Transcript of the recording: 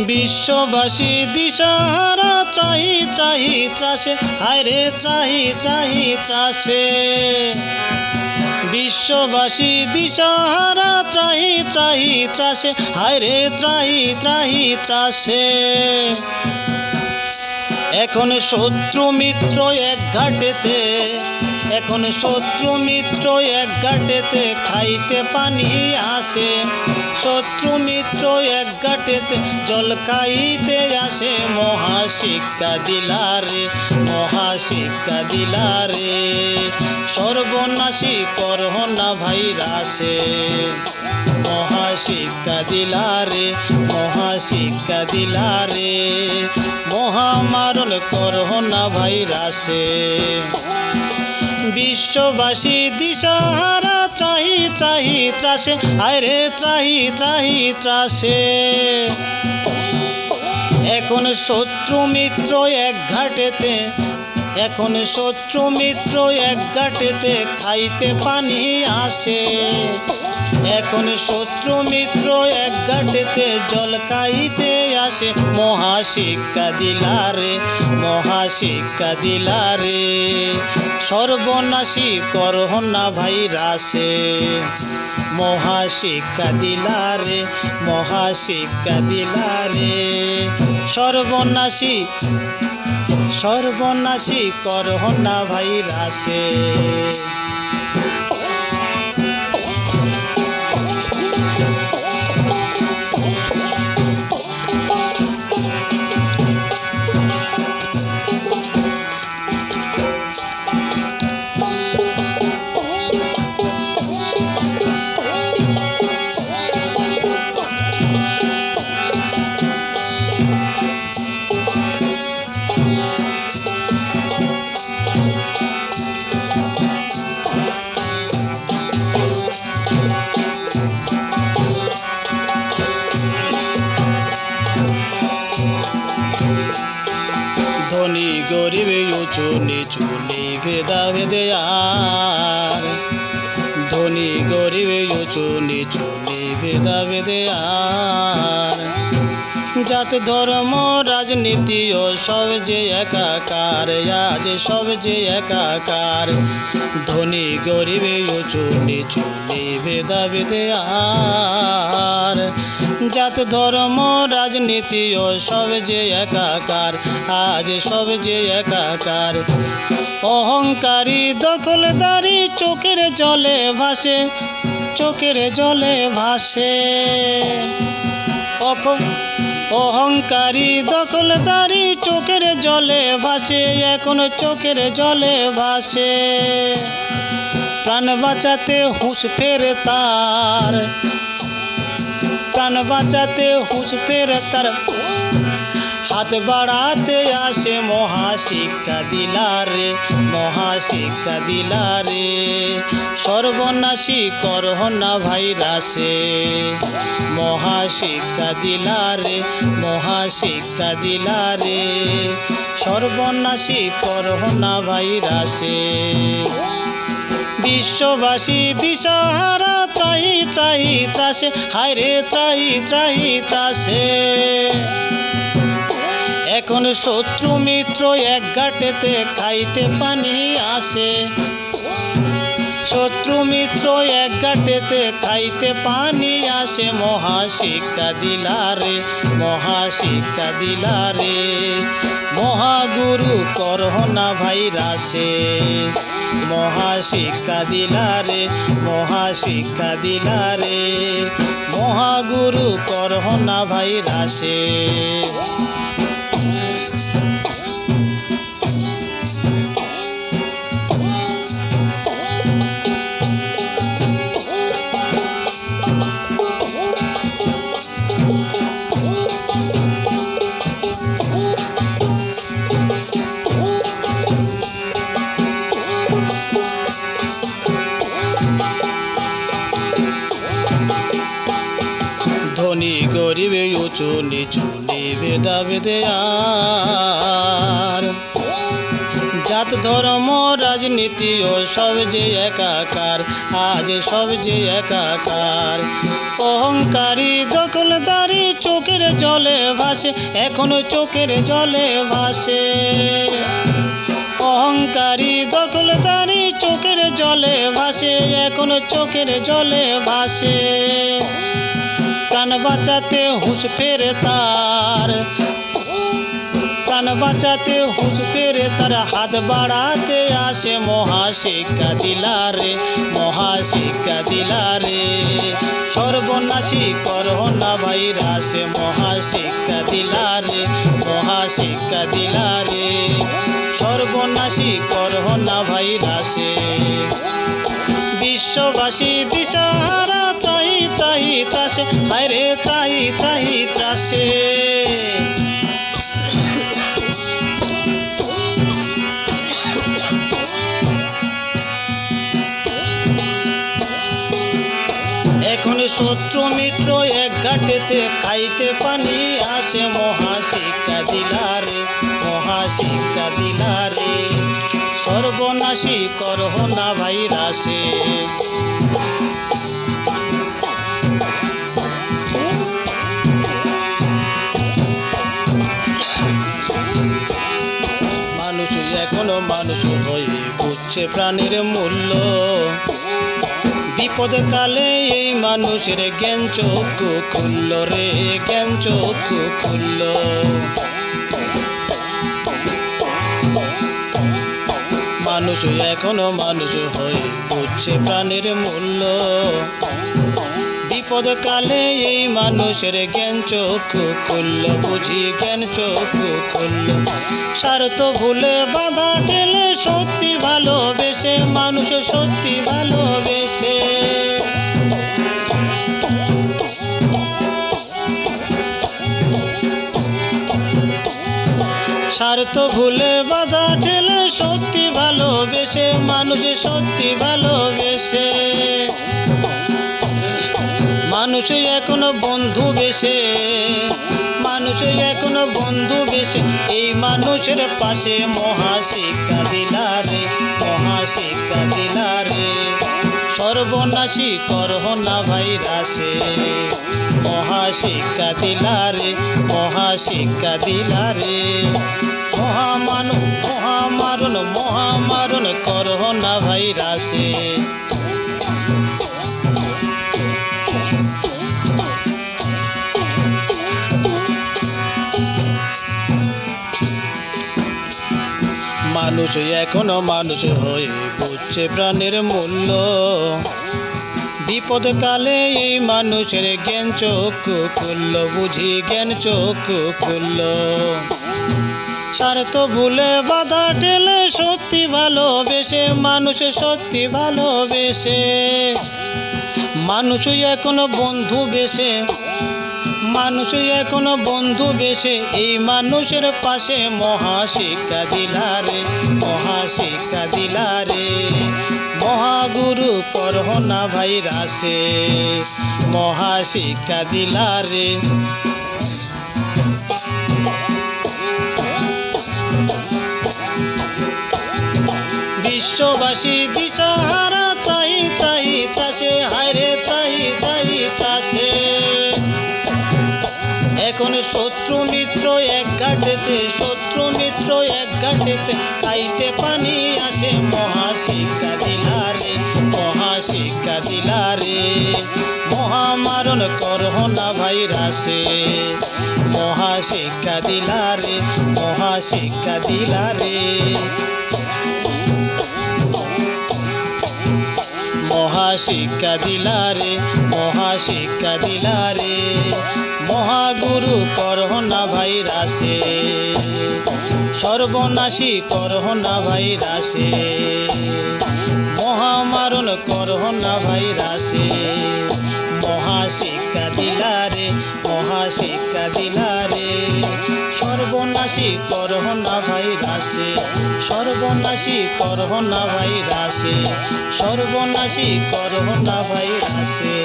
বিশ্ববাসী দিশাহারা ত্রাহি ত্রাহি ত্রাসে, হায়রে ত্রাহি ত্রাহি ত্রাসে। বিশ্ববাসী দিশাহারা ত্রাহি ত্রাহি ত্রাসে, হায়রে ত্রাহি ত্রাহি ত্রাসে। এখন শত্রু মিত্র এক ঘাটেতে, এখন শত্রু মিত্র এক ঘাটেতে খাইতে পানি আসে। শত্রু মিত্র এক ঘাটেতে জল খাইতে আসে। মহাশিক্ষা দিলারে, মহাশিক্ষা দিলারে, সর্বনাশী করোনা ভাইরাসে। মহাশিক্ষা দিলারে, মহাশিক্ষা দিলারে, মহামারণ করোনা ভাইরাসে। বিশ্ববাসী দিশাহারা ত্রাহি ত্রাহি ত্রাসে, হায়রে ত্রাহি ত্রাহি ত্রাসে। এখন শত্রু মিত্র এক ঘাটেতে, এখন শত্রু মিত্র এক ঘাটেতে খাইতে পানি আসে। এখন শত্রু মিত্র এক ঘাটেতে জল খাইতে আসে। মহাশিক্ষা দিলারে, মহাশিক্ষা দিলারে, সর্বনাশী করোনা ভাইরাসে। মহাশিক্ষা দিলারে, মহাশিক্ষা দিলারে, সর্বনাশী, সর্বনাশী করোনা ভাইরাসে। ধনী গরিব উঁচু নিচু নেই ভেদাভেদে আর। ধনী গরিব উঁচু নিচু নেই ভেদাভেদে আর। জাত ধর্ম রাজনীতি ও সব যে একাকার, আজ সব যে একাকার। ধনী গরিব উঁচু নিচু নেই ভেদাভেদে আর। জাত ধর্ম রাজনীতি ও সব যে একাকার, আজ সব যে একাকার। অহংকারী দখলদারি চোখের জলে ভাসে, চোখের জলে ভাসে। অহংকারী দখলদারি চোখের জলে ভাসে, এখন চোখের জলে ভাসে। প্রাণ বাঁচাতে হুঁশ ফেরে তার, প্রাণ বাঁচাতে হুঁশ ফেরে তার। হাত বাড়াতে আসে মহাশিক্ষা দিলারে, মহাশিক্ষা দিলারে, সর্বনাশী করোনা ভাইরাসে। মহাশিক্ষা দিলারে, মহাশিক্ষা দিলারে, সর্বনাশী করোনা ভাইরাসে। বিশ্ববাসী দিশাহারা ত্রাহি ত্রাহি ত্রাসে, হায়রে ত্রাহি ত্রাহি ত্রাসে। এখন শত্রু মিত্র এক ঘাটেতে খাইতে পানি আসে। শত্রু মিত্র এক ঘাটেতে খাইতে পানি আসে। মহাশিক্ষা দিলারে, মহাশিক্ষা দিলারে, মহাগুরু করোনা ভাইরাসে। মহাশিক্ষা দিলারে, মহাশিক্ষা দিলারে, মহাগুরু করোনা ভাইরাসে। ধনী গরিব উঁচু নিচু নেই ভেদাভেদে আর। জাত ধর্ম রাজনীতি ও সব যে একাকার, আজ সব যে একাকার। অহংকারী দখলদারি চোখের জলে ভাসে, এখনো চোখের জলে ভাসে। অহংকারী দখলদারি চোখের জলে ভাসে, এখনো চোখের জলে ভাসে। প্রাণ বাঁচাতে হুঁশ ফেরে তার, প্রাণ বাঁচাতে হুঁশ ফেরে তার, হাত বাড়াতে আসে মহাশিক্ষা দিলারে, মহাশিক্ষা দিলারে। সর্বনাশী করোনা ভাইরাসে মহাশিক্ষা দিলারে, মহাশিক্ষা দিলারে। সর্বনাশী করোনা ভাইরাসে বিশ্ববাসী দিশাহারা, ত্রাহি ত্রাহি ত্রাসে, হায়রে ত্রাহি ত্রাহি ত্রাসে। এখন শত্রু মিত্র এক ঘাটেতে, খাইতে পানি আসে মহাশিক্ষা দিলারে, মহাশিক্ষা দিলারে। সর্বনাশী করোনা ভাইরাসে মানুষ এখনো মানুষ হয়ে বুঝছে প্রাণীর মূল্য। বিপদ কালে এই মানুষের জ্ঞান চক্ষু খুলল রে, জ্ঞান চক্ষু খুলল। মানুষ এখনো মানুষ হয়ে বুঝছে প্রাণীর মূল্য। বিপদ কালে এই মানুষের জ্ঞান চক্ষু খুলল, বুঝি জ্ঞান চক্ষু খুলল। স্বার্থ ভুলে বাধা ঠেলে সত্যি ভালোবেসে, মানুষ সত্যি ভালোবেসে। স্বার্থ ভুলে বাধা ঠেলে সত্যি ভালোবেসে, মানুষ সত্যি ভালোবেসে। মানুষ এখনো বন্ধু বেশে, মানুষ এখনো বন্ধু বেশে। এই মানুষের পাশে মহাশিক্ষা দিলারে, মহাশিক্ষা দিলারে। সর্বনাশী করোনা ভাইরাসে মহাশিক্ষা দিলারে, মহাশিক্ষা দিলারে। মহামারণ মহামারণ করোনা ভাইরাসে। মানুষ এখনো মানুষ হয়ে বুঝছে প্রাণের মূল্য। বিপদ কালে এই মানুষের জ্ঞান চক্ষু খুলল, বুঝি জ্ঞান চক্ষু খুলল। স্বার্থ ভুলে বাধা ঠেলে সত্যি ভালোবেসে, মানুষ সত্যি ভালোবেসে। মানুষ এখনো বন্ধু বেশে, মানুষ এখনো বন্ধু বেশে। এই মানুষের পাশে মহাশিক্ষা দিলারে, মহাশিক্ষা দিলারে। মহাগুরু করোনা ভাইরাসে মহাশিক্ষা দিলারে। বিশ্ববাসী দিশাহারা, ত্রাহি ত্রাহি ত্রাসে, হায়রে ত্রাহি ত্রাহি ত্রাসে। এখন শত্রু মিত্র এক ঘাটেতে, শত্রু মিত্র এক ঘাটেতে। খাইতে পানি আসে মহাশিক্ষা দিলারে, মহাশিক্ষা দিলারে। মহামারণ করোনা ভাইরাসে মহাশিক্ষা দিলারে, মহাশিক্ষা দিলারে। মহাশিক্ষা দিলারে, মহাশিক্ষা দিলারে। মহাগুরু করোনা ভাইরাসে সর্বনাশী করোনা ভাইরাসে। মহামারণ করোনা ভাইরাসে মহাশিক্ষা দিলারে, মহাশিক্ষা দিলারে। সর্বনাশী করোনা ভাইরাসে, সর্বনাশী করোনা ভাইরাসে, সর্বনাশী করোনা ভাইরাসে।